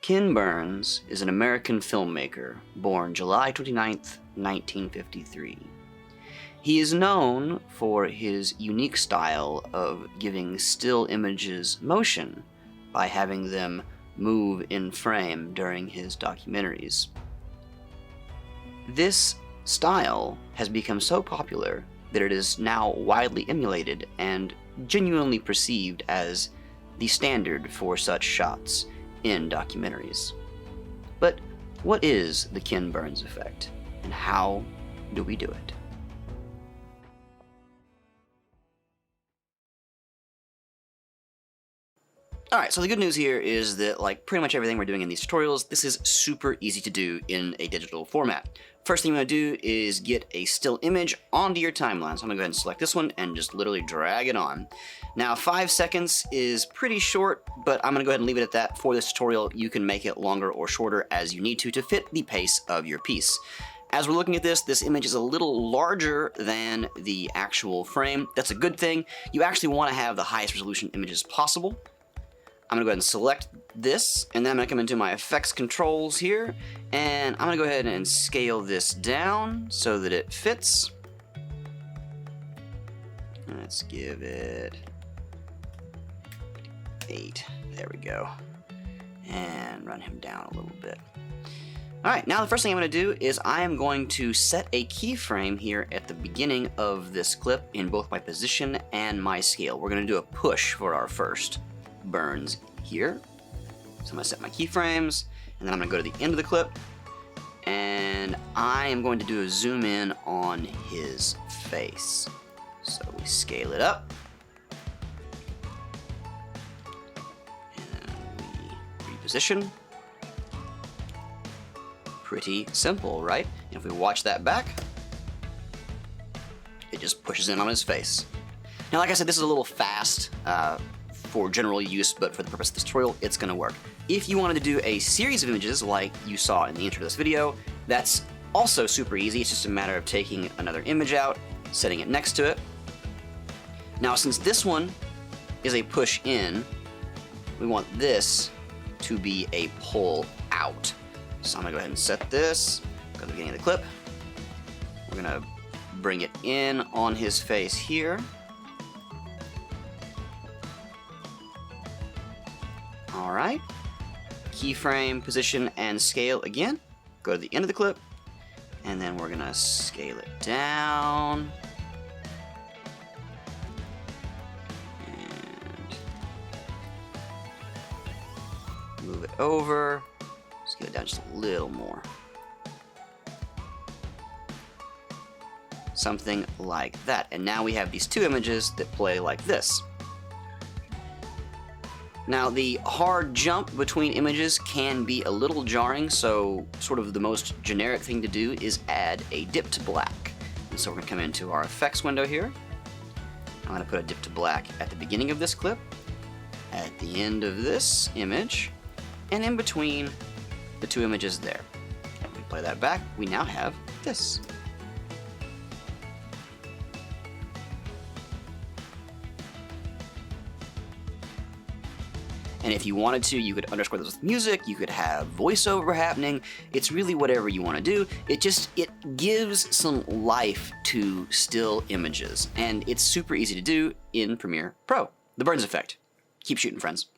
Ken Burns is an American filmmaker born July 29th, 1953. He is known for his unique style of giving still images motion by having them move in frame during his documentaries. This style has become so popular that it is now widely emulated and genuinely perceived as the standard for such shots in documentaries. But what is the Ken Burns effect, and how do we do it? Alright, so the good news here is that, like pretty much everything we're doing in these tutorials, this is super easy to do in a digital format. First thing you want to do is get a still image onto your timeline. So I'm going to go ahead and select this one and just literally drag it on. Now 5 seconds is pretty short, but I'm going to go ahead and leave it at that for this tutorial. You can make it longer or shorter as you need to fit the pace of your piece. As we're looking at this image is a little larger than the actual frame. That's a good thing. You actually want to have the highest resolution images possible. I'm going to go ahead and select this, and then I'm going to come into my effects controls here, and I'm going to go ahead and scale this down so that it fits. Let's give it 8. There we go. And run him down a little bit. Alright, now the first thing I'm going to do is I am going to set a keyframe here at the beginning of this clip in both my position and my scale. We're going to do a push for our first Burns here. So I'm going to set my keyframes, and then I'm going to go to the end of the clip, and I am going to do a zoom in on his face. So we scale it up, and we reposition. Pretty simple, right? And if we watch that back, it just pushes in on his face. Now, like I said, this is a little fast for general use, but for the purpose of this tutorial, it's going to work. If you wanted to do a series of images like you saw in the intro to this video, that's also super easy. It's just a matter of taking another image out, setting it next to it. Now, since this one is a push in, we want this to be a pull out. So I'm going to go ahead and set this, go to the beginning of the clip. We're going to bring it in on his face here. Alright, keyframe, position, and scale again. Go to the end of the clip, and then we're gonna scale it down. And move it over. Scale it down just a little more. Something like that. And now we have these two images that play like this. Now, the hard jump between images can be a little jarring, so sort of the most generic thing to do is add a dip to black. And so we're going to come into our effects window here. I'm going to put a dip to black at the beginning of this clip, at the end of this image, and in between the two images there. And we play that back, we now have this. And if you wanted to, you could underscore this with music, you could have voiceover happening. It's really whatever you want to do. It gives some life to still images, and it's super easy to do in Premiere Pro. The Burns effect. Keep shooting, friends.